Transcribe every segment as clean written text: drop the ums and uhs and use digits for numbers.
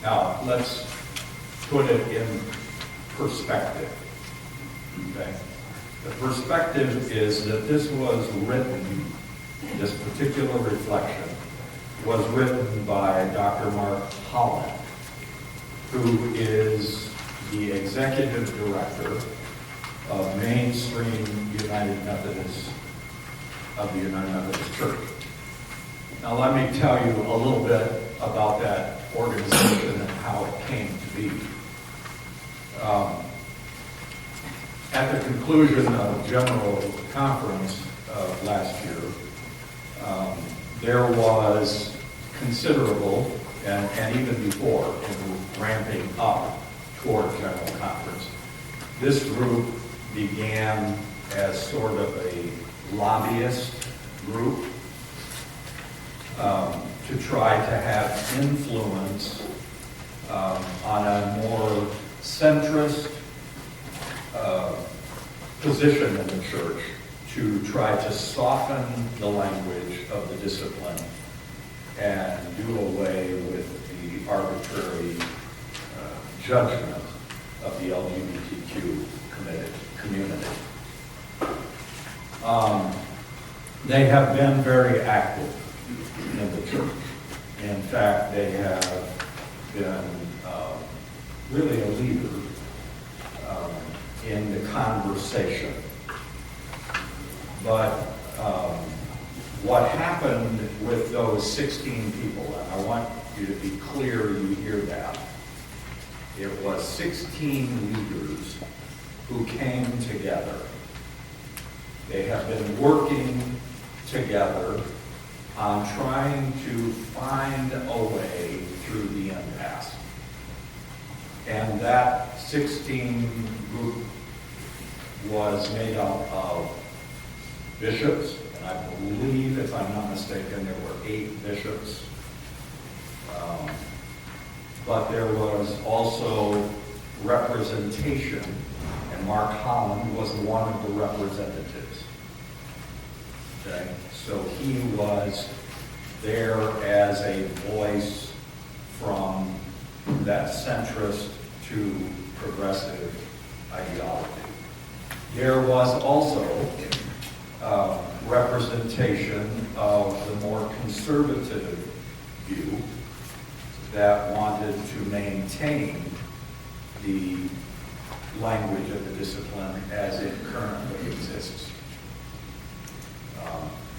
Now, let's put it in perspective. Okay? The perspective is that this was written, this particular reflection was written by Dr. Mark Holland, who is the executive director of Mainstream United Methodist of the United Methodist Church. Now let me tell you a little bit about that organization and how it came to be. At the conclusion of General Conference last year, there was considerable, and even before, in ramping up toward General Conference, this group began as sort of a lobbyist group to try to have influence on a more centrist position in the church, to try to soften the language of the discipline and do away with the arbitrary judgment of the LGBTQ community. They have been very active in the church. In fact, they have been really a leader in the conversation. But what happened with those 16 people, and I want you to be clear you hear that, it was 16 leaders who came together. They have been working together on trying to find a way through the impasse. And that 16 group was made up of bishops, and I believe, if I'm not mistaken, there were 8 bishops. But there was also representation, and Mark Holland was one of the representatives. Okay? So he was there as a voice from that centrist to progressive ideology. There was also representation of the more conservative view that wanted to maintain the language of the discipline as it currently exists.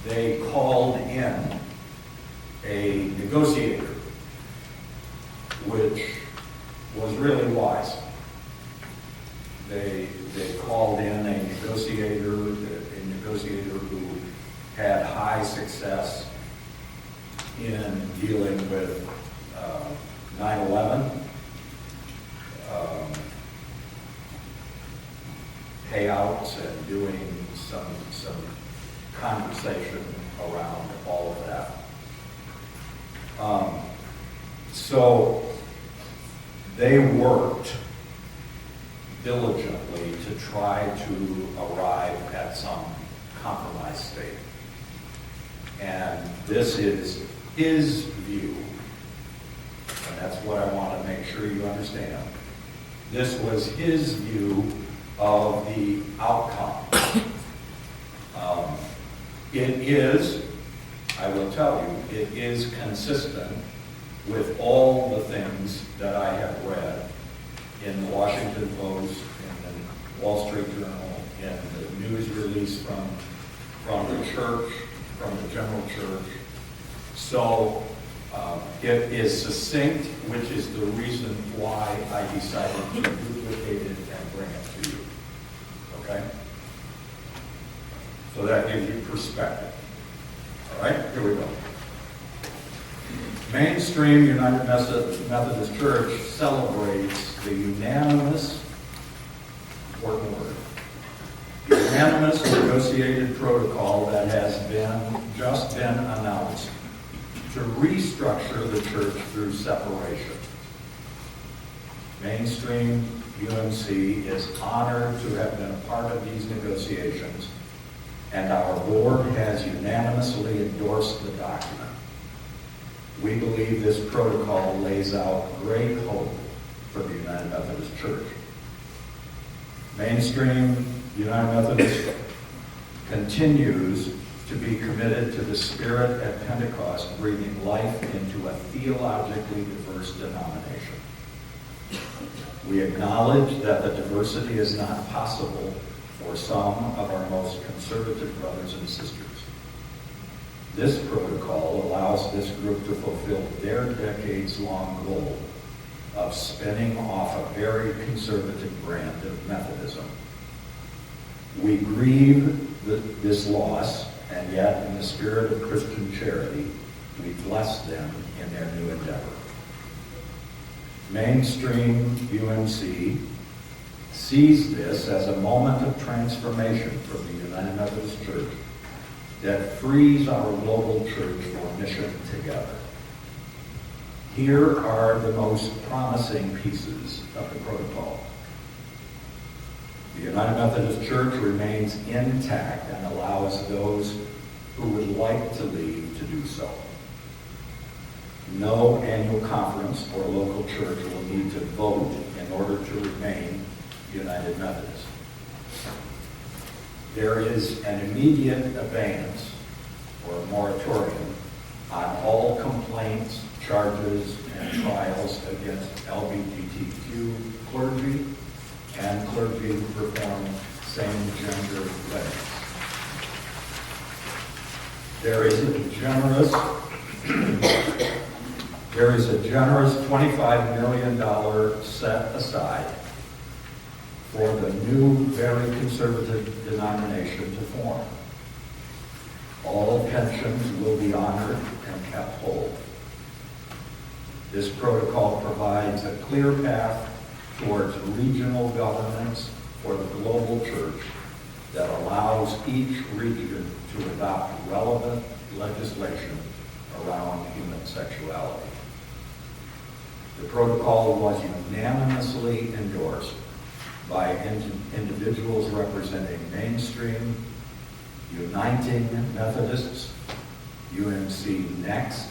They called in a negotiator, which was really wise. They called in a negotiator who had high success in dealing with 9/11, payouts, and doing some conversation around all of that. So they worked diligently to try to arrive at some compromise state. And this is his view, and that's what I want to make sure you understand. This was his view of the outcome. It is, I will tell you, it is consistent with all the things that I have read in the Washington Post, in the Wall Street Journal, in the news release from the church, from the general church. So it is succinct, which is the reason why I decided to duplicate it and bring it to you. Okay? So that gives you perspective. All right, here we go. Mainstream United Methodist Church celebrates the unanimous, important word, unanimous negotiated protocol that has just been announced to restructure the church through separation. Mainstream UMC is honored to have been a part of these negotiations, and our board has unanimously endorsed the document. We believe this protocol lays out great hope for the United Methodist Church. Mainstream United Methodist continues to be committed to the Spirit at Pentecost, breathing life into a theologically diverse denomination. We acknowledge that the diversity is not possible for some of our most conservative brothers and sisters. This protocol allows this group to fulfill their decades-long goal of spinning off a very conservative brand of Methodism. We grieve this loss, and yet in the spirit of Christian charity, we bless them in their new endeavor. Mainstream UMC sees this as a moment of transformation for the United Methodist Church that frees our global church for mission together. Here are the most promising pieces of the protocol. The United Methodist Church remains intact and allows those who would like to leave to do so. No annual conference or local church will need to vote in order to remain United Methodist. There is an immediate abeyance or moratorium on all complaints, charges, and trials against LGBTQ clergy and clergy who perform same-gender weddings. There is a generous $25 million set aside for the new, very conservative denomination to form. All pensions will be honored and kept whole. This protocol provides a clear path towards regional governance for the global church that allows each region to adopt relevant legislation around human sexuality. The protocol was unanimously endorsed by individuals representing Mainstream, Uniting Methodists, UMC Next,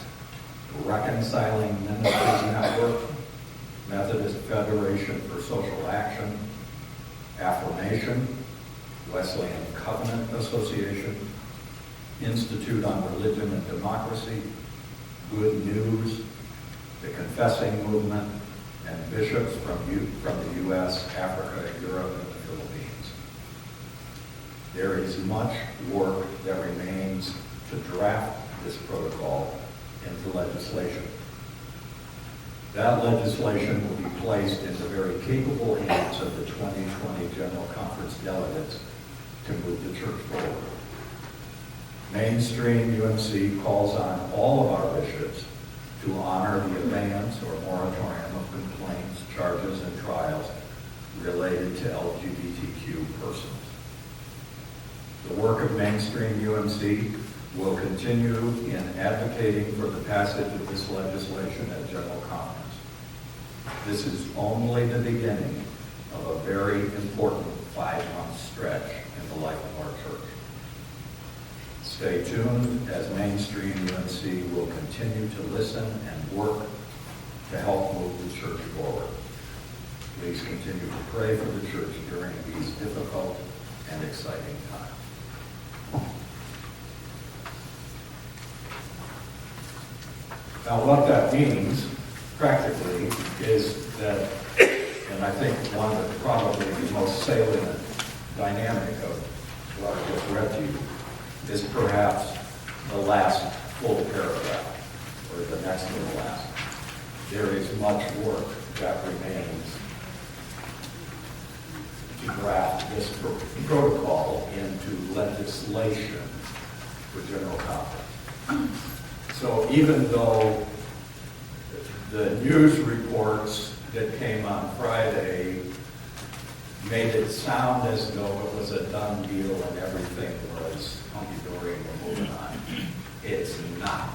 Reconciling Ministries Network, Methodist Federation for Social Action, Affirmation, Wesleyan Covenant Association, Institute on Religion and Democracy, Good News, the Confessing Movement, and bishops from the U.S., Africa, Europe, and the Philippines. There is much work that remains to draft this protocol into legislation. That legislation will be placed in the very capable hands of the 2020 General Conference delegates to move the church forward. Mainstream UMC calls on all of our bishops to honor the abeyance or moratorium of complaints, charges, and trials related to LGBTQ persons. The work of Mainstream UMC will continue in advocating for the passage of this legislation at General Conference. This is only the beginning of a very important 5-month stretch in the life of our church. Stay tuned as Mainstream UMC will continue to listen and work to help move the church forward. Please continue to pray for the church during these difficult and exciting times. Now, what that means practically is that, and I think one of probably the most salient dynamic of what I just read to you is perhaps the last full paragraph, or the next to the last. There is much work that remains to draft this protocol into legislation for General Conference. So even though the news reports that came on Friday made it sound as though it was a done deal and everything was hunky-dory and we're moving on, it's not.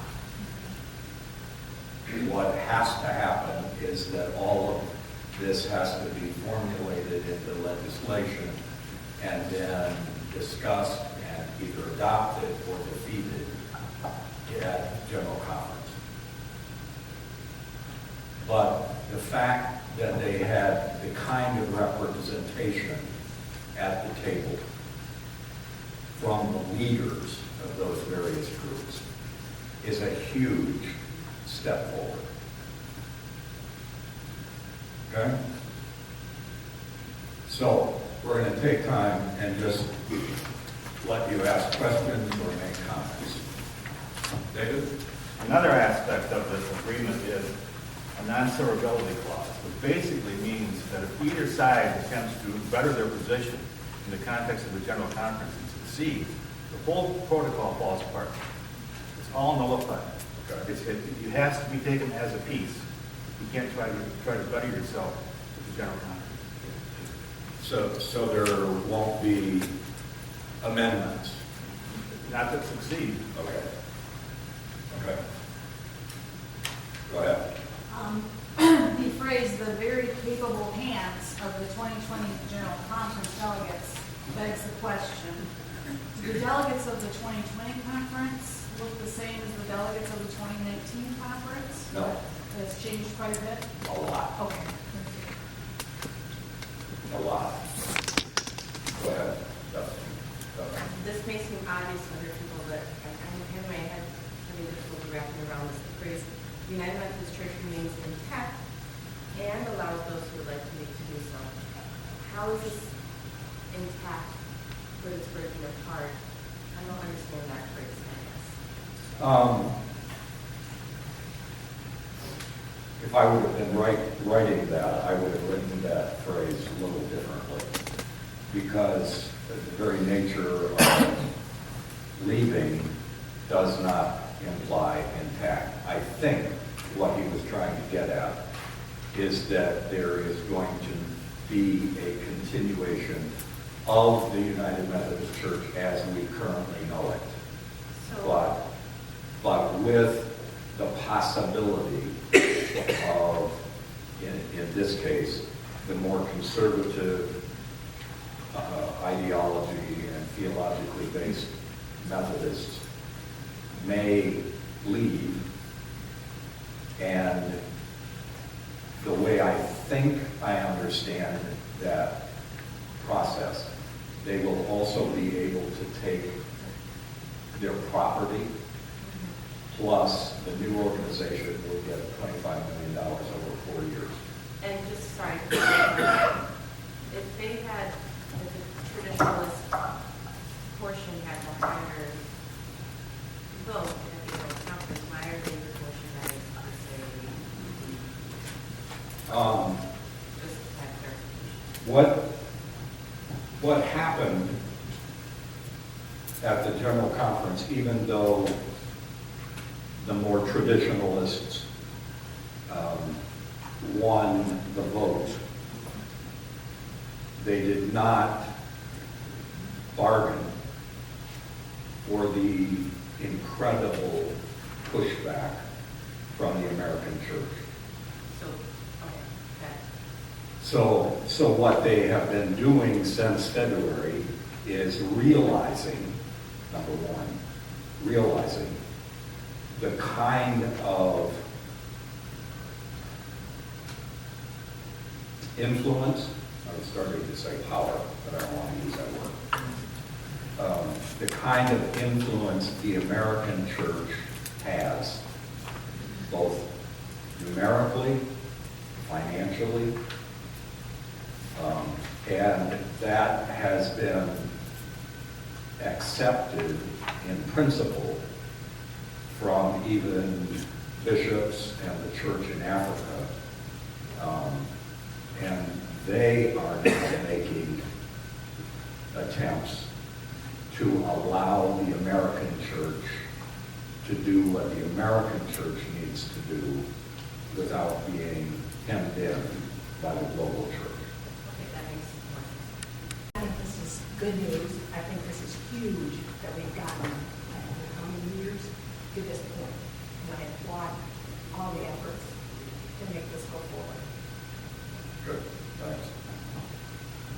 What has to happen is that all of this has to be formulated into legislation and then discussed and either adopted or defeated at General Conference. But the fact that they had the kind of representation at the table from the leaders of those various groups is a huge step forward. Okay? So we're going to take time and just let you ask questions or make comments. David? Another aspect of this agreement is a non-severability clause, which basically means that if either side attempts to better their position in the context of the General Conference and succeed, the whole protocol falls apart. It's all nullified. Okay. It has to be taken as a piece. You can't try to better yourself with the General Conference. So there won't be amendments? Not to succeed. Okay. Okay. Go ahead. The phrase, "the very capable hands of the 2020 General Conference delegates," begs the question. Do the delegates of the 2020 conference look the same as the delegates of the 2019 conference? No. It's changed quite a bit? A lot. Okay. A lot. Go ahead. This may seem obvious to other people, but I'm in my head having difficulty wrapping around this. The phrase, "United Methodist Church remains intact and allows those who would like to make to do so." How is this intact but it's breaking apart? I don't understand that phrase, I guess. If I would have been writing that, I would have written that phrase a little differently, because the very nature of leaving does not imply intact. I think what he was trying to get at is that there is going to be a continuation of the United Methodist Church as we currently know it. But with the possibility of, in this case, the more conservative ideology and theologically based Methodists may leave, and the way I think I understand that process, they will also be able to take their property, plus the new organization will get $25 million over 4 years. And just, sorry, if they had, if the traditionalist portion had the higher vote at the General Conference, why are they the portion that is, just to have clarification? What happened at the General Conference, even though the more traditionalists won the vote, they did not bargain for the incredible pushback from the American church. So, okay, So what they have been doing since February is realizing, number one, realizing the kind of influence, I was starting to say power, but I don't want to use that word. The kind of influence the American church has, both numerically, financially, and that has been accepted in principle from even bishops and the church in Africa. And they are now making attempts to allow the American church to do what the American church needs to do without being hemmed in by the global church. okay, that makes more sense. I think this is good news. I think this is huge that we've gotten, I don't know how many years, to this point. And I applaud all the efforts to make this go forward. Good, thanks.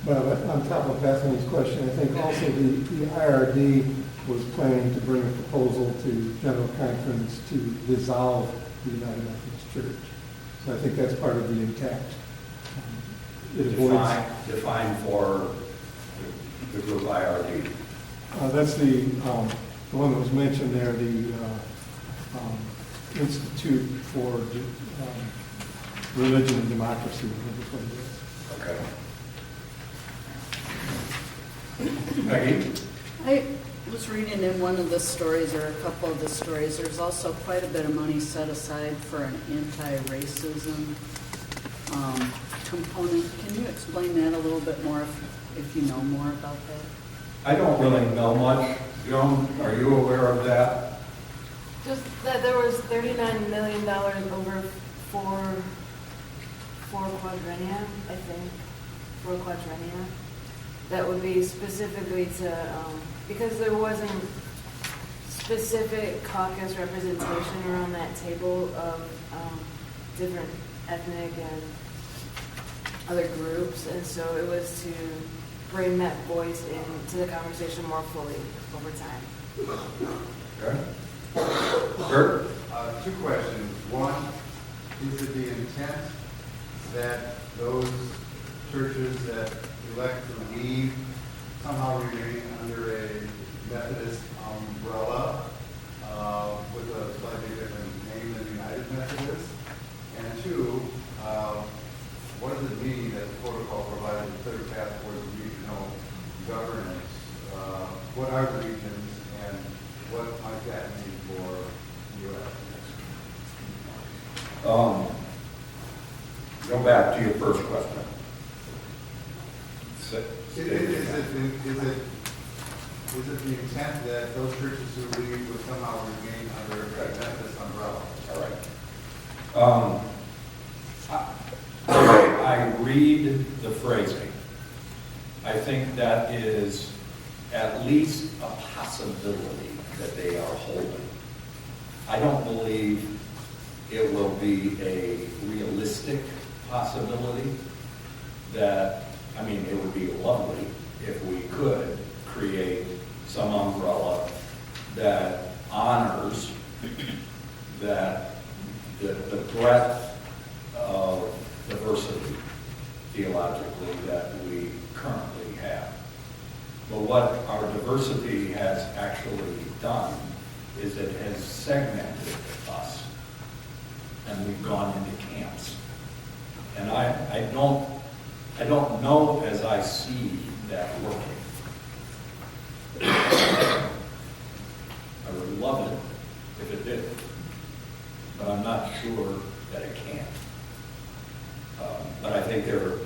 Well, on top of Bethany's question, I think also the IRD was planning to bring a proposal to General Conference to dissolve the United Methodist Church. So I think that's part of the intent. It avoids, Define for the group IRD. that's the one that was mentioned there, the Institute for Religion and Democracy, I think is what it is. Okay. Peggy? I was reading in one of the stories, or a couple of the stories, there's also quite a bit of money set aside for an anti-racism component. Can you explain that a little bit more if you know more about that? I don't really know much. Joan, are you aware of that? Just that there was $39 million over four quadrennia, I think, 4 quadrennia. That would be specifically to, because there wasn't specific caucus representation around that table of different ethnic and other groups, and so it was to bring that voice into the conversation more fully over time. Okay. Kurt? 2 questions. One, is it the intent that those churches that elect to leave somehow remain under a Methodist umbrella with a slightly different name than United Methodist? And 2, what does it mean that the protocol provides a clear path towards regional governance? What are the regions and what might that mean for the U.S.? Go back to your first question. Is it the intent that those churches who leave would somehow remain under a Methodist umbrella? All right. I read the phrasing. I think that is at least a possibility that they are holding. I don't believe it will be a realistic possibility that, I mean, it would be lovely if we could create some umbrella that honors that the breadth of diversity theologically that we currently have. But what our diversity has actually done is it has segmented us, and we've gone into camps. And I don't know as I see that working. I would love it if it did, but I'm not sure that it can. But I think they're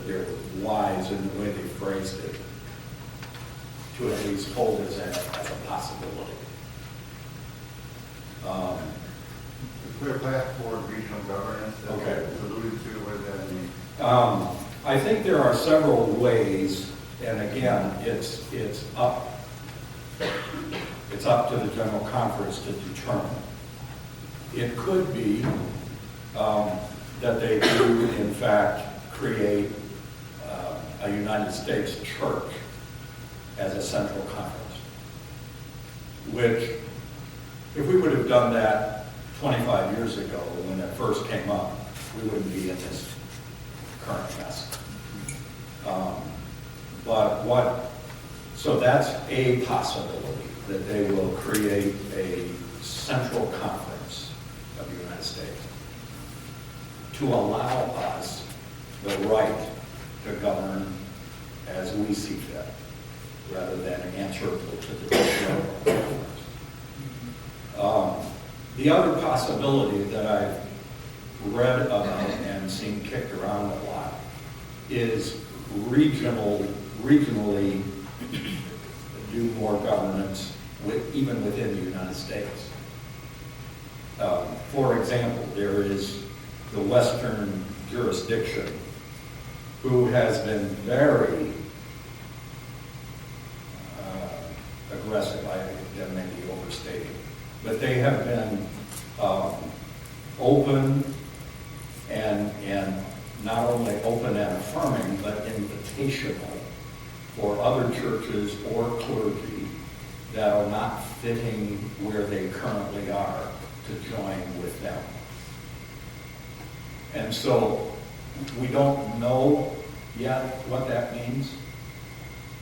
wise in the way they phrased it to at least hold it as a possibility. A clear path toward regional governance that Okay. was alluded to, what does that mean? I think there are several ways, and again, it's up to the General Conference to determine. It could be that they do, in fact, create a United States church as a central conference, which, if we would have done that 25 years ago when it first came up, we wouldn't be in this current mess. So that's a possibility, that they will create a central conference of the United States to allow us the right to govern as we see fit, rather than answerable to the General Conference. The other possibility that I've read about and seen kicked around a lot is regionally do more governance even within the United States. For example, there is the Western jurisdiction who has been very aggressive. That may be overstating, but they have been open and not only open and affirming, but invitational for other churches or clergy that are not fitting where they currently are to join with them. And so we don't know yet what that means,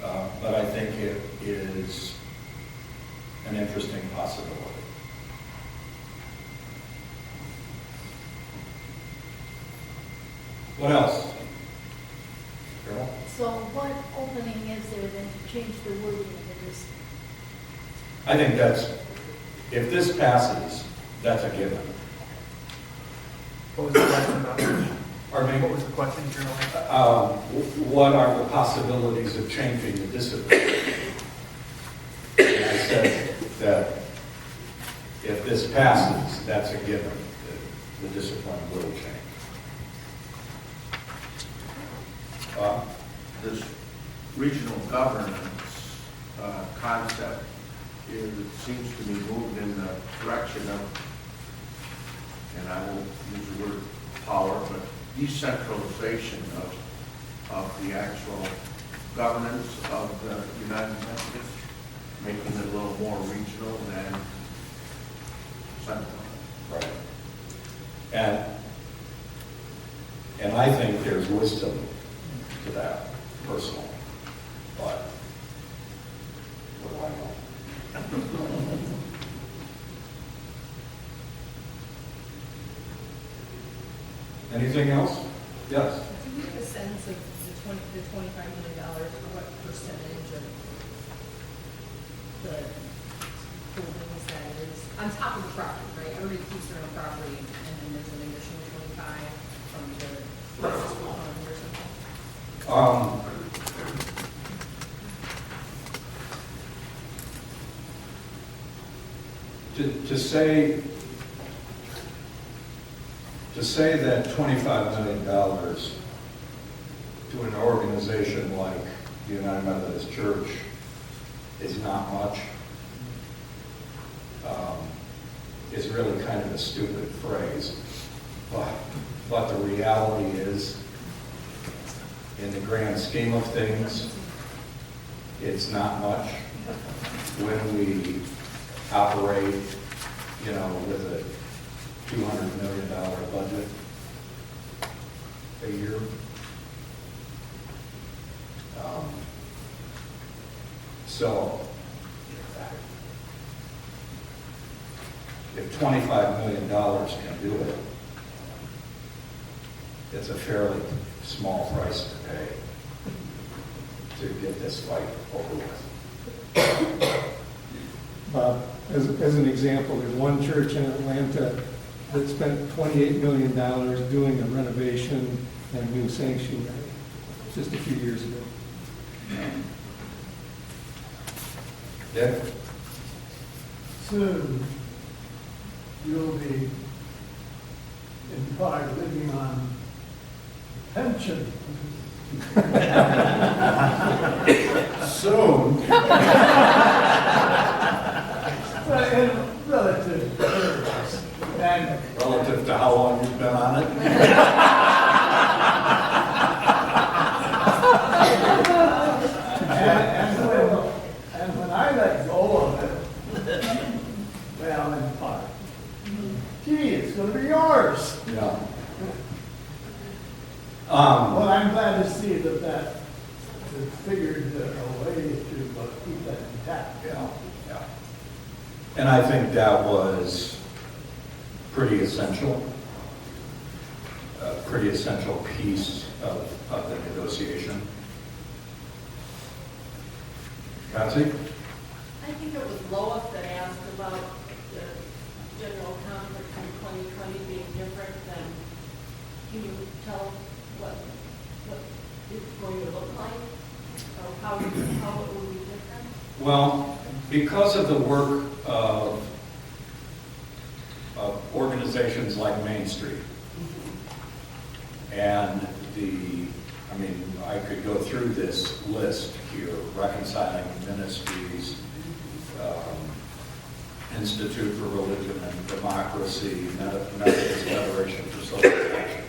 but I think it is an interesting possibility. What else? Carol? So what opening is there then to change the wording of this? I think that's, if this passes, that's a given. What was the question about? Pardon me? What was the question, Journal? What are the possibilities of changing the discipline? And I said that if this passes, that's a given. The discipline will change. This regional governance concept seems to be moved in the direction of, and I won't use the word power, but decentralization of the actual governance of the United Methodist, making it a little more regional than central. Right. And I think there's wisdom to that, personally. But what do I know? Anything else? Yes. Do we have a sense of the $25 million, what percentage of the buildings that is on top of the property, right? Everybody keeps their own property, and then there's an additional 25 from the school fund or something? To say that $25 million to an organization like the United Methodist Church is not much is really kind of a stupid phrase. But the reality is, in the grand scheme of things, it's not much when we operate, with a $200 million budget a year. So, if $25 million can do it, it's a fairly small price to pay to get this fight over with. As an example, there's one church in Atlanta that spent $28 million doing a renovation and a new sanctuary just a few years ago. Dick? Soon, you'll be in part living on pension. Soon. But in relative terms. And Relative to how long you've been on it? and when I let go of it, well, in part, gee, it's going to be yours. Yeah. Well, I'm glad to see that figured a way to keep that intact. Yeah. And I think that was pretty essential, a pretty essential piece of the negotiation. Patsy? I think it was Lois that asked about the general conference in 2020 being different than, can you tell what it's going to look like? Or how it will be different? Well, because of the work of organizations like Mainstream, and I could go through this list here, Reconciling Ministries, Institute for Religion and Democracy, Methodist Federation for Social Action.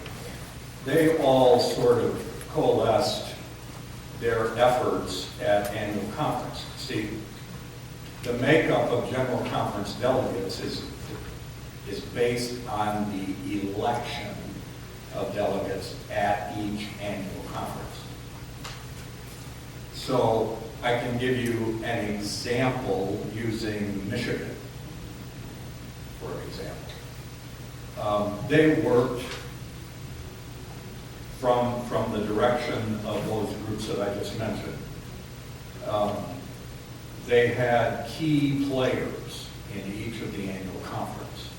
They all sort of coalesced their efforts at annual conference. See, the makeup of general conference delegates is based on the election of delegates at each annual conference. So I can give you an example using Michigan, for example. They worked from the direction of those groups that I just mentioned. They had key players in each of the annual conference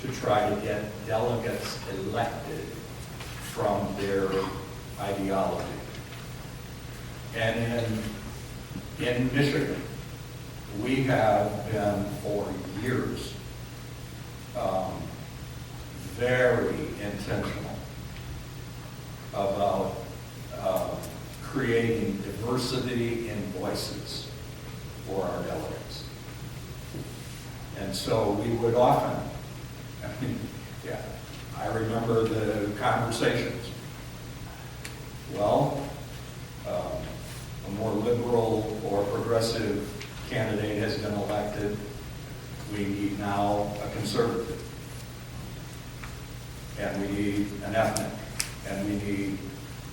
to try to get delegates elected from their ideology. And in Michigan, we have been for years very intentional about creating diversity in voices for our delegates. And so we would often, I remember the conversations. Well, a more liberal or progressive candidate has been elected. We need now a conservative. And we need an ethnic. And we need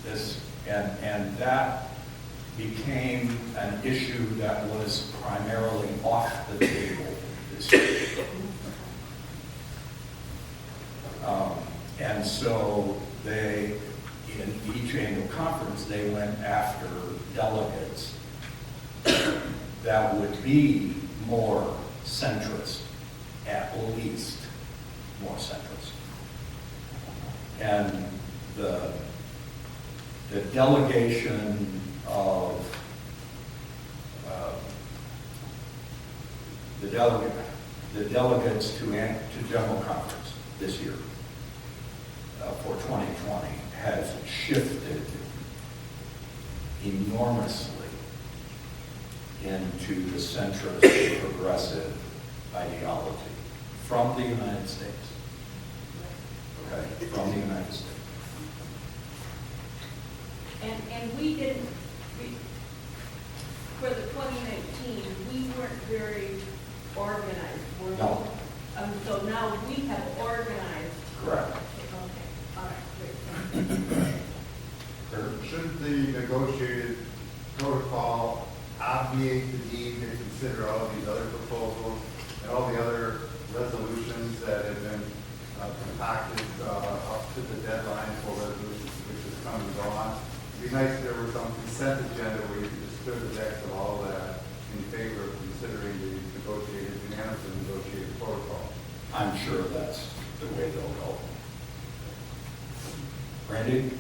this. And that became an issue that was primarily off the table this year. And so they, in each annual conference, they went after delegates that would be more centrist, at least more centrist. And the delegation of the delegates to General Conference this year for 2020 has shifted enormously into the centrist progressive ideology from the United States. Okay, from the United States. And we didn't, for the 2019, we weren't very organized, were we? No. So now we have organized. Correct. Okay, all right, great. Shouldn't the negotiated protocol obviate the need to consider all of these other proposals and all the other resolutions that have been concocted up to the deadline for resolutions which has come and gone? It'd be nice if there were some consent agenda where you could just clear the decks of all of that in favor of considering the unanimously negotiated protocol. I'm sure that's the way they'll go. Randy?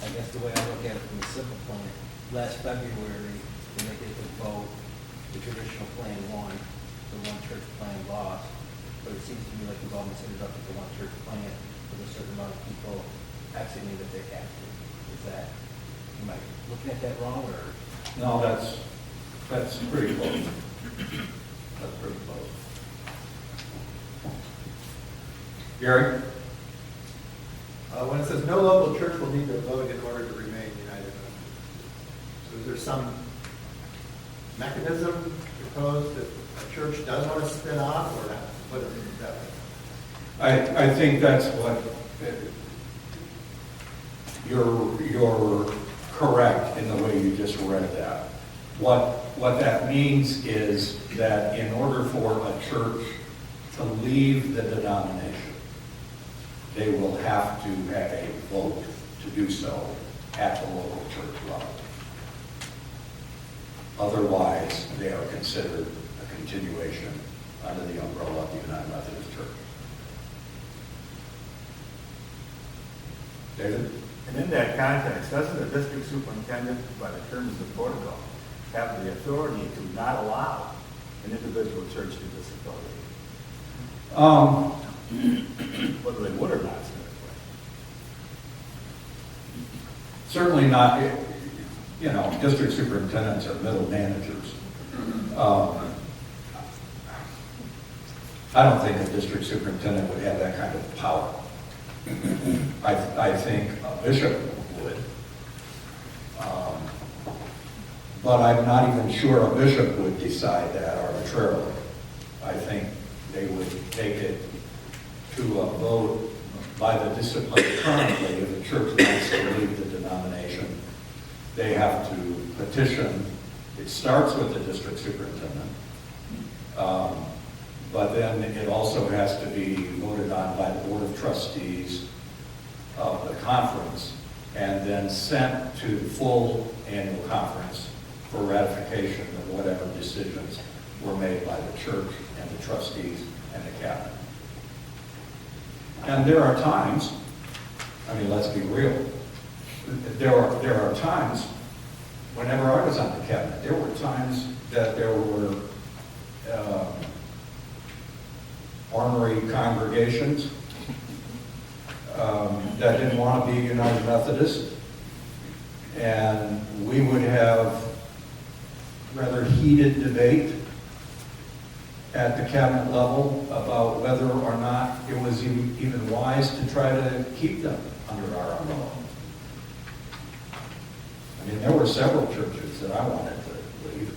I guess the way I look at it from the simple plan, last February, when they did the vote, the traditional plan won, the one church plan lost. But it seems to me like we've almost ended up with the one church plan with a certain amount of people exiting that they have to. Is that, am I looking at that wrong, or? No, that's pretty close. That's pretty close. Gary? When it says no local church will need to vote in order to remain united, so is there some mechanism proposed that a church does want to spin off, or not? What is that? I think that's what you're correct in the way you just read that. What that means is that in order for a church to leave the denomination, they will have to have a vote to do so at the local church level. Otherwise, they are considered a continuation under the umbrella of the United Methodist Church. David? And in that context, doesn't the district superintendent, by the terms of the protocol, have the authority to not allow an individual church to disaffiliate? Whether they would or not. Certainly not, district superintendents are middle managers. I don't think a district superintendent would have that kind of power. I think a bishop would. But I'm not even sure a bishop would decide that arbitrarily. I think they would take it to a vote by the discipline currently, if the church wants to leave the denomination, they have to petition. It starts with the district superintendent, but then it also has to be voted on by the board of trustees of the conference, and then sent to the full annual conference for ratification of whatever decisions were made by the church and the trustees and the cabinet. And there are times, I mean, let's be real, there are times, whenever I was on the cabinet, there were times that there were ornery congregations that didn't want to be United Methodist, and we would have rather heated debate at the cabinet level about whether or not it was even wise to try to keep them under our umbrella. I mean, there were several churches that I wanted to leave.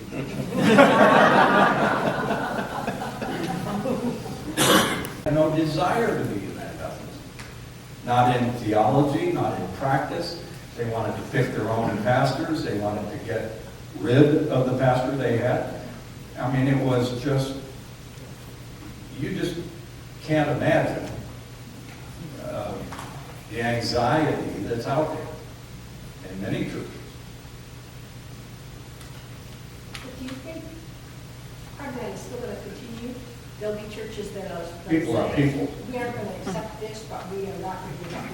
I had no desire to be United Methodist. Not in theology, not in practice. They wanted to pick their own pastors. They wanted to get rid of the pastor they had. I mean, it was just, you just can't imagine the anxiety that's out there in many churches. But do you think Armand is still going to continue? There'll be churches that are People are people. We aren't going to accept this, but we are not going to give up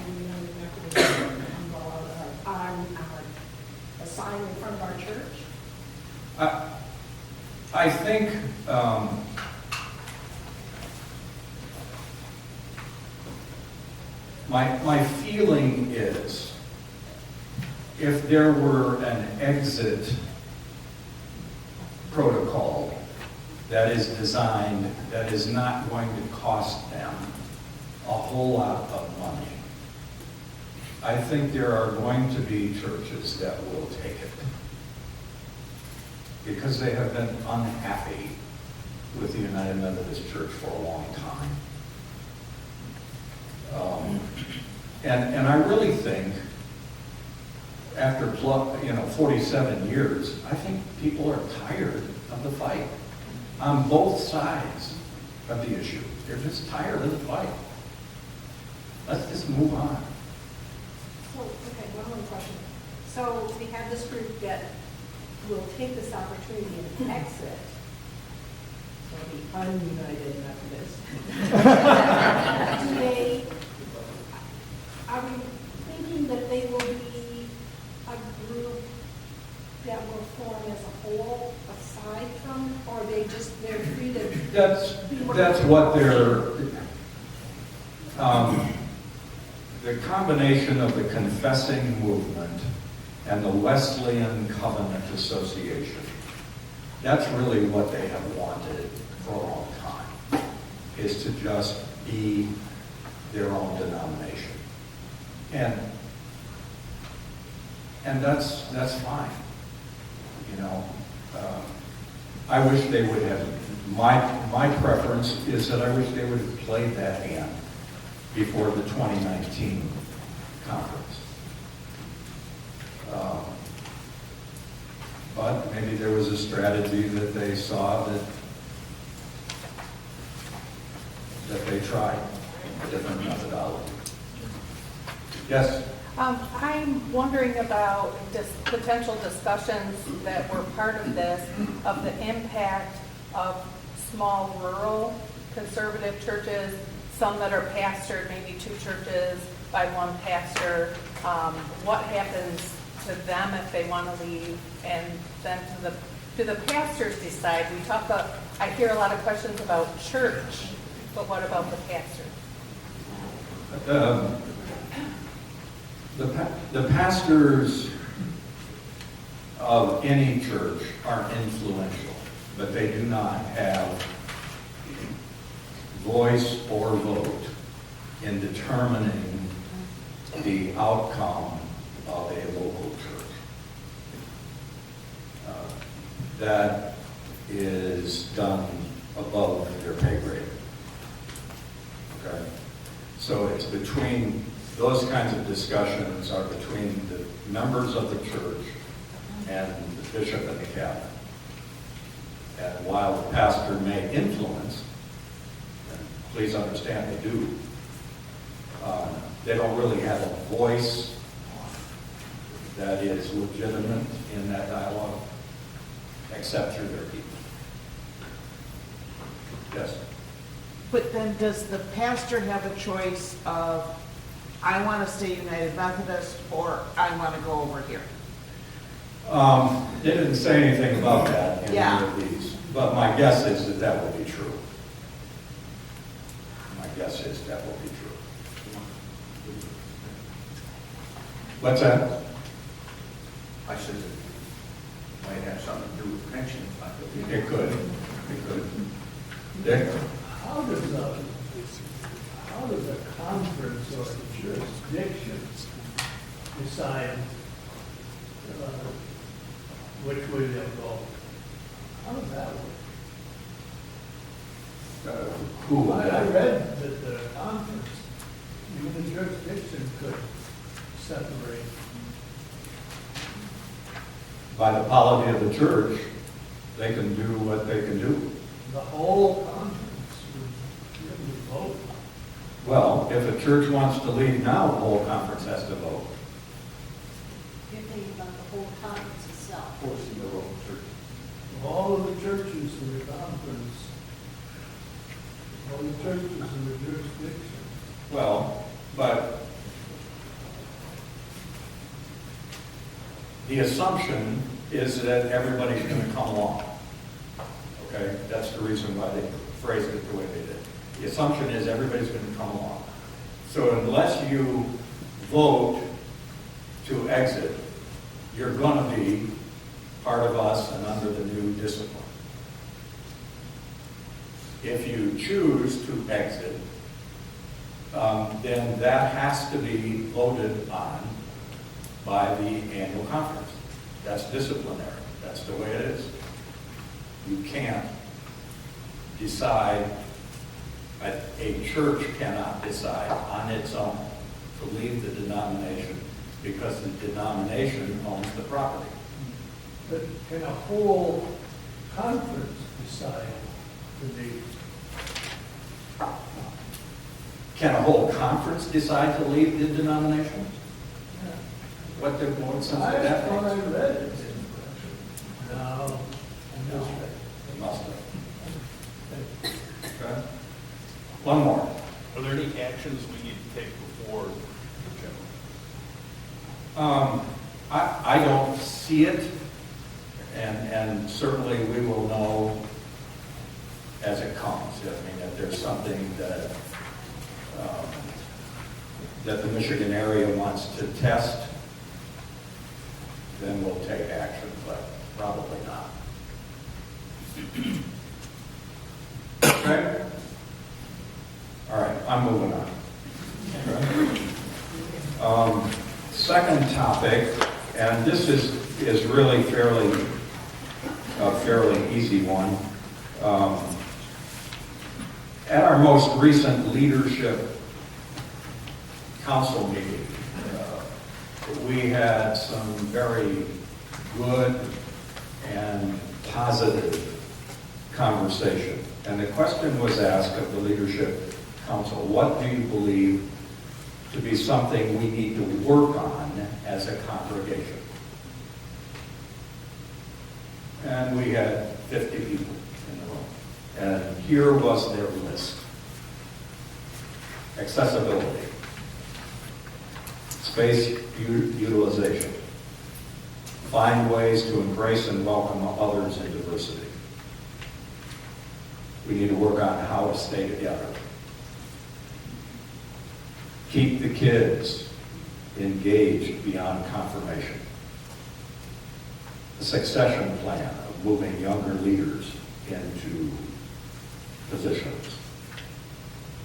the on a sign in front of our church. I think my feeling is, if there were an exit protocol that is designed, that is not going to cost them a whole lot of money, I think there are going to be churches that will take it, because they have been unhappy with the United Methodist Church for a long time. And I really think, after 47 years, I think people are tired of the fight on both sides of the issue. They're just tired of the fight. Let's just move on. So, okay, one more question. So we have this group that will take this opportunity and exit, so the ununited Methodist. Are we thinking that they will be a group that will form as a whole aside from, or they're free to? That's what they're, the combination of the confessing movement and the Wesleyan Covenant Association. That's really what they have wanted for a long time, is to just be their own denomination. And that's fine. You know, I wish they would have, my preference is that I wish they would have played that hand before the 2019 conference. But maybe there was a strategy that they saw that they tried, a different methodology. Yes? I'm wondering about potential discussions that were part of this, of the impact of small rural conservative churches, some that are pastored, maybe two churches by one pastor. What happens to them if they want to leave, and then do the pastors decide? I hear a lot of questions about church, but what about the pastor? The pastors of any church are influential, but they do not have voice or vote in determining the outcome of a local church. That is done above their pay grade. Okay? So it's between, those kinds of discussions are between the members of the church and the bishop and the cabinet. And while the pastor may influence, and please understand they do, they don't really have a voice that is legitimate in that dialogue, except through their people. Yes? But then does the pastor have a choice of, I want to stay United Methodist, or I want to go over here? They didn't say anything about that in any of these, but my guess is that that will be true. My guess is that will be true. What's that? I said it might have something to do with pensions. It could. It could. Dick? How does a conference or a jurisdiction decide which way they'll go? How does that work? Who? I read that the conference, even the jurisdiction could separate. By the polity of the church, they can do what they can do. The whole conference would vote. Well, if a church wants to leave now, the whole conference has to vote. You're thinking about the whole conference itself. Forcing the wrong church. All of the churches in the conference, all the churches in the jurisdiction. Well, but the assumption is that everybody's going to come along. Okay? That's the reason why they phrased it the way they did. The assumption is everybody's going to come along. So unless you vote to exit, you're going to be part of us and under the new discipline. If you choose to exit, then that has to be voted on by the annual conference. That's disciplinary. That's the way it is. You can't decide, a church cannot decide on its own to leave the denomination because the denomination owns the property. But can a whole conference decide to leave? Can a whole conference decide to leave the denomination? What sense did that I thought I make? read it. No, I missed it. It must have. Okay. One more. Are there any actions we need to take before the general? I don't see it, and certainly we will know as it comes. I mean, if there's something that that the Michigan area wants to test, then we'll take action, but probably not. Okay? All right, I'm moving on. Second topic, and this is really a fairly easy one. At our most recent leadership council meeting, we had some very good and positive conversation. And the question was asked of the leadership council, what do you believe to be something we need to work on as a congregation? And we had 50 people in the room. And here was their list. Accessibility. Space utilization. Find ways to embrace and welcome others in diversity. We need to work on how to stay together. Keep the kids engaged beyond confirmation. A succession plan of moving younger leaders into positions.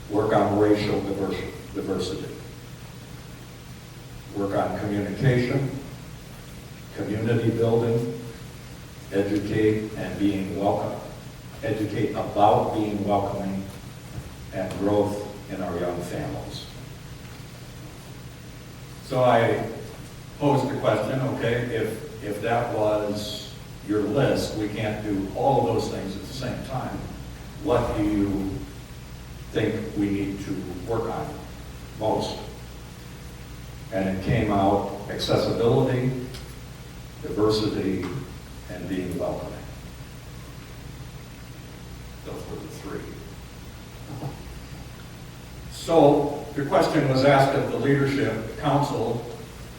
Work on racial diversity. Work on communication, community building, educate and being welcome. Educate about being welcoming and growth in our young families. So I posed the question, okay, if that was your list, we can't do all of those things at the same time. What do you think we need to work on most? And it came out accessibility, diversity, and being welcoming. Those were the three. So the question was asked of the leadership council,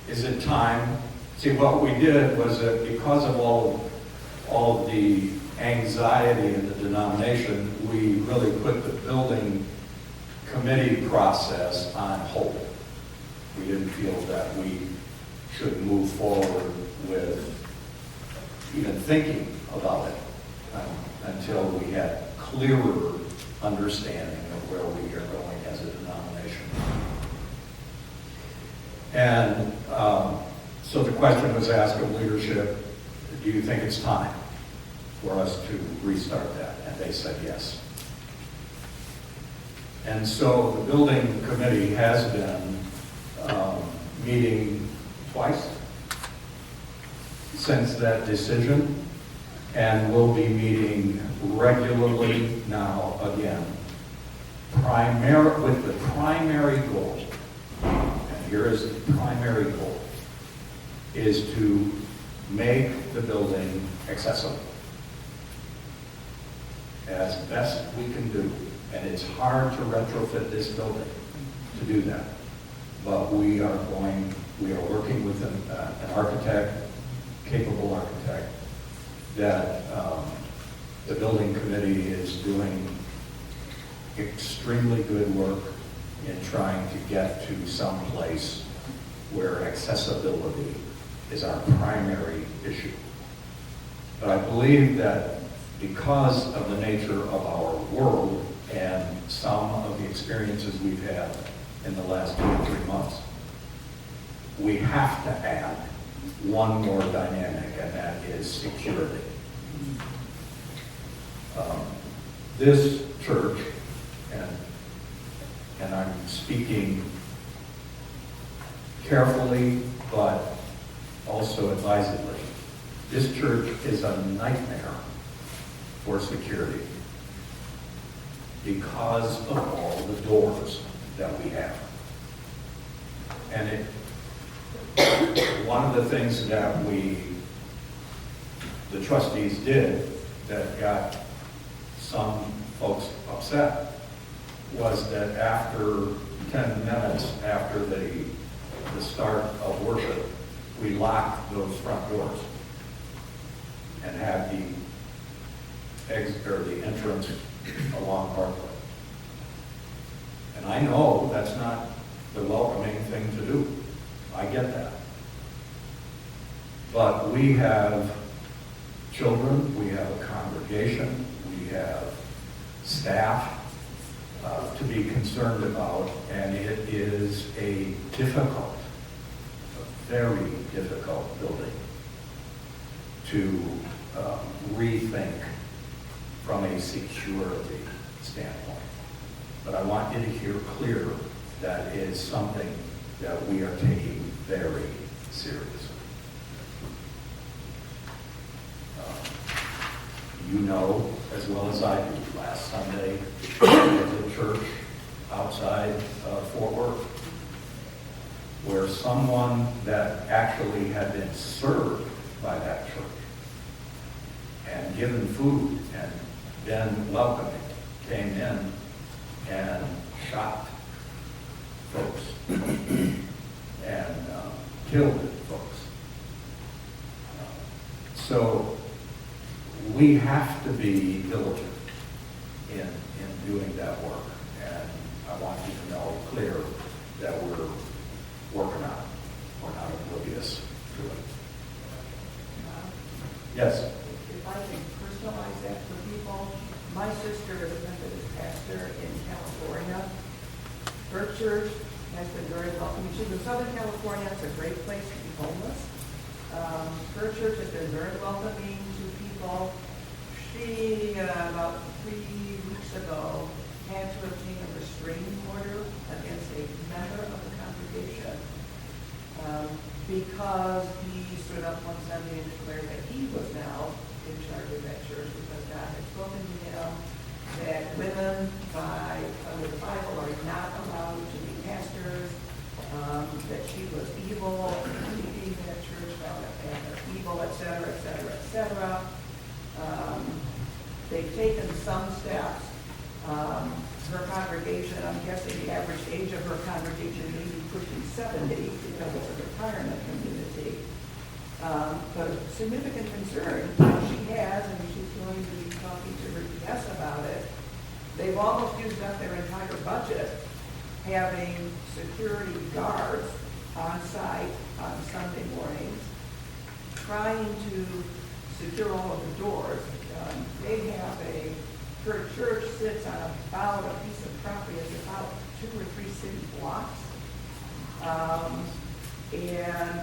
is it time? See, what we did was that because of all of the anxiety in the denomination, we really put the building committee process on hold. We didn't feel that we should move forward with even thinking about it until we had clearer understanding of where we are going as a denomination. And so the question was asked of leadership, do you think it's time for us to restart that? And they said yes. And so the building committee has been meeting twice since that decision, and will be meeting regularly now again, with the primary goal, and here is the primary goal, is to make the building accessible as best we can do. And it's hard to retrofit this building to do that. But we are working with an architect, capable architect, that the building committee is doing extremely good work in trying to get to some place where accessibility is our primary issue. But I believe that because of the nature of our world and some of the experiences we've had in the last 2 or 3 months, we have to add one more dynamic, and that is security. This church, and I'm speaking carefully but also advisedly, this church is a nightmare for security because of all the doors that we have. And one of the things that the trustees did that got some folks upset was that after 10 minutes after the start of worship, we locked those front doors and had the exit or the entrance along Parkway. And I know that's not the welcoming thing to do. I get that. But we have children, we have a congregation, we have staff to be concerned about, and it is a very difficult building to rethink from a security standpoint. But I want you to hear clear that is something that we are taking very seriously. You know as well as I do, last Sunday at the church outside Fort Worth, where someone that actually had been served by that church and given food and been welcoming came in and shocked folks and killed folks. So we have to be diligent in doing that work. And I want you to know clear that we're working on it. We're not oblivious to it. Yes? If I can personalize that for people, my sister is a Methodist pastor in California. Her church has been very welcoming. She's in Southern California. It's a great place to be homeless. Her church has been very welcoming to people. She, about 3 weeks ago, had to obtain a restraining order against a member of the congregation because he stood up one Sunday and declared that he was now in charge of that church because God had spoken to him that women under the Bible are not allowed to be pastors, that she was evil, leading that church, found that they're evil, et cetera, et cetera, et cetera. They've taken some steps. Her congregation, I'm guessing the average age of her congregation may be pushing 70 because it's a retirement community. But a significant concern she has, and she's going to be talking to her PS about it, they've almost used up their entire budget having security guards on site on Sunday mornings, trying to secure all of the doors. They have her church sits on about a piece of property that's about 2 or 3 city blocks. And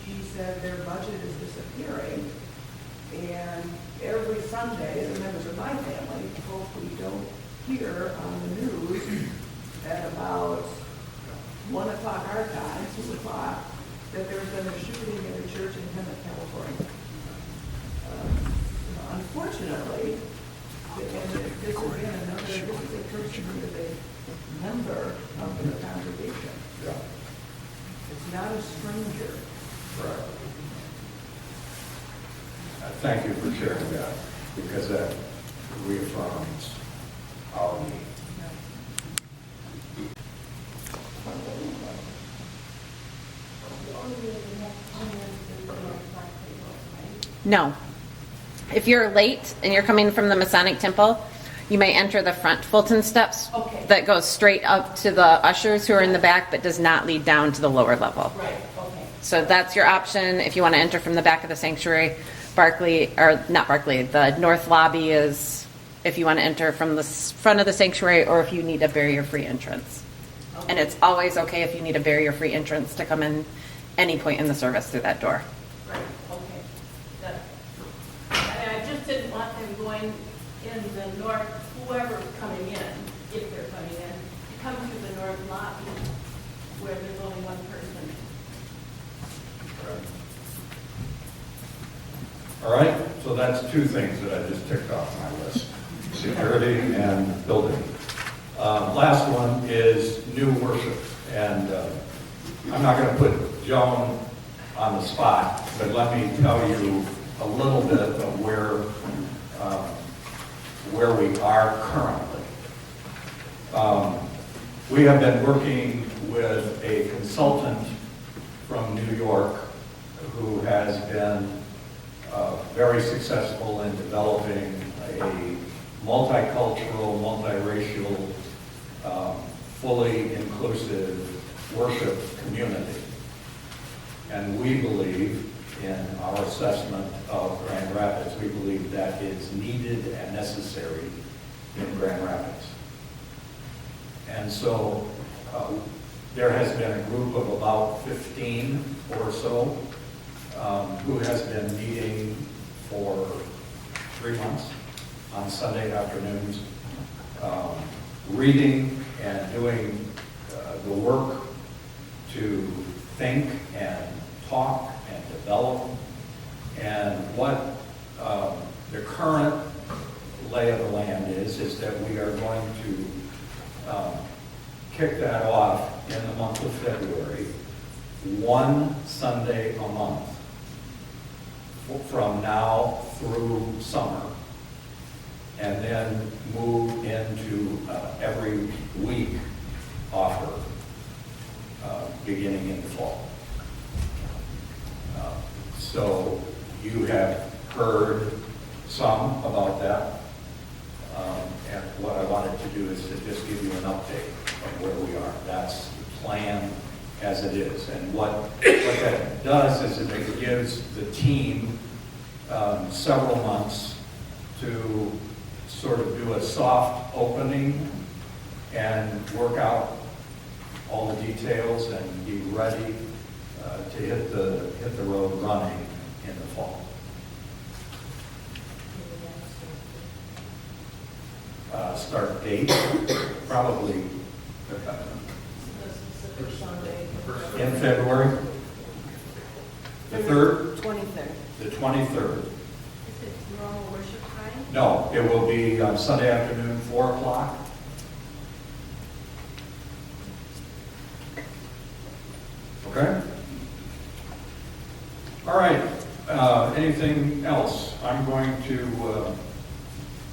she said their budget is disappearing. And every Sunday, the members of my family hope we don't hear on the news at about 1 o'clock our time, 2 o'clock, that there's been a shooting in a church in Hemet, California. Unfortunately, and this is again another, this is a person who is a member of the congregation. Yeah. It's not a stranger. Right. Thank you for sharing that, because that reaffirms our need. No. If you're late and you're coming from the Masonic Temple, you may enter the front Fulton steps that goes straight up to the ushers who are in the back but does not lead down to the lower level. Right, okay. So that's your option if you want to enter from the back of the sanctuary. Barclay, or not Barclay, the north lobby is if you want to enter from the front of the sanctuary or if you need a barrier-free entrance. Okay. And it's always okay if you need a barrier-free entrance to come in any point in the service through that door. Right, okay. I just didn't want them going in the north, whoever's coming in, if they're coming in, to come through the north lobby where there's only one person. All right, so that's 2 things that I just ticked off my list: security and building. Last one is new worship, and I'm not going to put Joan on the spot, but let me tell you a little bit of where we are currently. We have been working with a consultant from New York who has been very successful in developing a multicultural, multiracial, fully inclusive worship community. And we believe, in our assessment of Grand Rapids, we believe that is needed and necessary in Grand Rapids. And so there has been a group of about 15 or so who has been meeting for 3 months on Sunday afternoons, reading and doing the work to think and talk and develop. And what the current lay of the land is that we are going to kick that off in the month of February, 1 Sunday a month, from now through summer, and then move into every week offer beginning in the fall. So you have heard some about that, and what I wanted to do is to just give you an update of where we are. That's the plan as it is. And what that does is it gives the team several months to sort of do a soft opening and work out all the details and be ready to hit the road running in the fall. Start date, probably in February? The 3rd? 23rd. The 23rd. Is it normal worship time? No, it will be on Sunday afternoon, 4 o'clock. Okay? All right, anything else? I'm going to,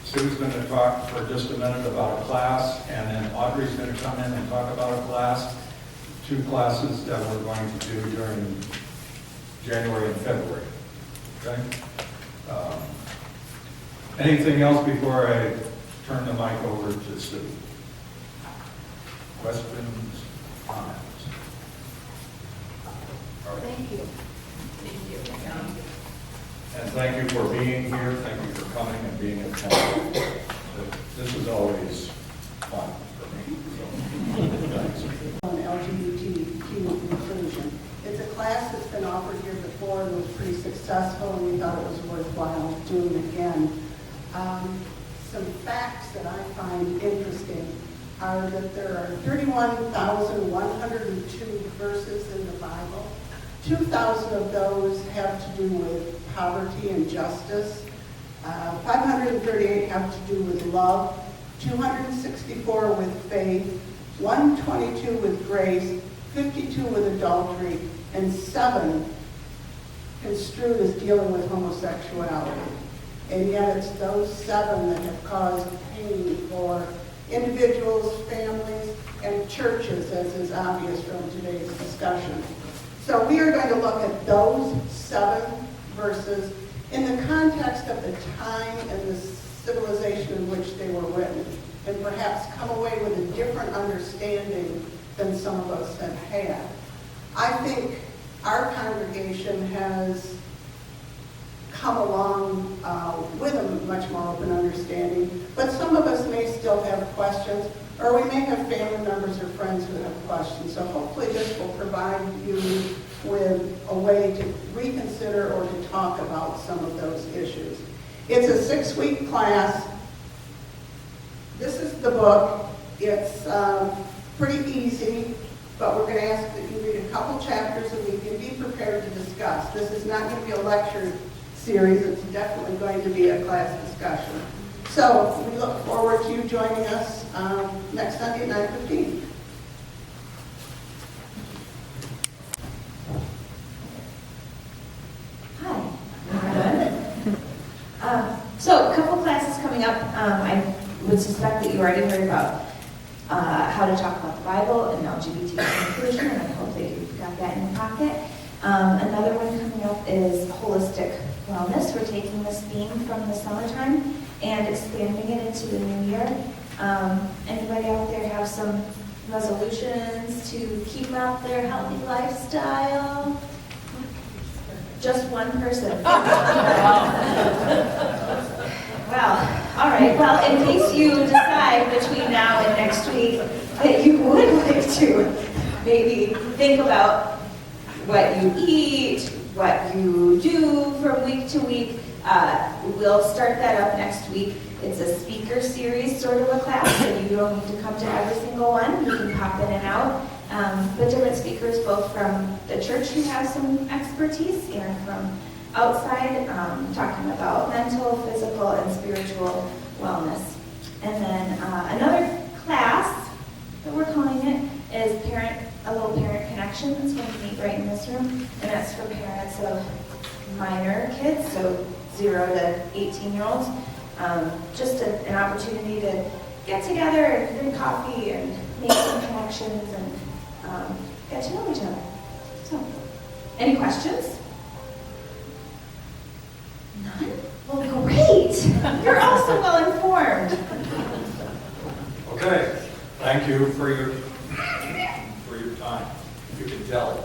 Sue's going to talk for just a minute about a class, and then Audrey's going to come in and talk about a class, 2 classes that we're going to do during January and February. Okay? Anything else before I turn the mic over to Sue? Questions, comments? All right. Thank you. And thank you for being here. Thank you for coming and being attentive. This is always fun for me. So, thanks. On LGBTQ inclusion. It's a class that's been offered here before and was pretty successful, and we thought it was worthwhile doing again. Some facts that I find interesting are that there are 31,102 verses in the Bible. 2,000 of those have to do with poverty and justice. 538 have to do with love. 264 with faith. 122 with grace. 52 with adultery. And 7 construed as dealing with homosexuality. And yet it's those 7 that have caused pain for individuals, families, and churches, as is obvious from today's discussion. So we are going to look at those 7 verses in the context of the time and the civilization in which they were written, and perhaps come away with a different understanding than some of us have had. I think our congregation has come along with a much more open understanding, but some of us may still have questions, or we may have family members or friends who have questions. So hopefully this will provide you with a way to reconsider or to talk about some of those issues. It's a 6-week class. This is the book. It's pretty easy, but we're going to ask that you read a couple chapters and we can be prepared to discuss. This is not going to be a lecture series. It's definitely going to be a class discussion. So we look forward to you joining us next Sunday at 9:15. So a couple classes coming up. I would suspect that you already heard about how to talk about the Bible and LGBT inclusion, and I hope that you've got that in your pocket. Another one coming up is holistic wellness. We're taking this theme from the summertime and expanding it into the new year. Anybody out there have some resolutions to keep up their healthy lifestyle? Just one person. Well, all right. Well, in case you decide between now and next week that you would like to maybe think about what you eat, what you do from week to week, we'll start that up next week. It's a speaker series, sort of a class, so you don't need to come to every single one. You can pop in and out. But different speakers, both from the church who have some expertise and from outside, talking about mental, physical, and spiritual wellness. And then another class that we're calling it is a little parent connection. That's going to meet right in this room, and that's for parents of minor kids, so 0 to 18-year-olds. Just an opportunity to get together and drink coffee and make some connections and get to know each other. So, any questions? None? Well, great. You're all so well informed. Okay, thank you for your time. You can tell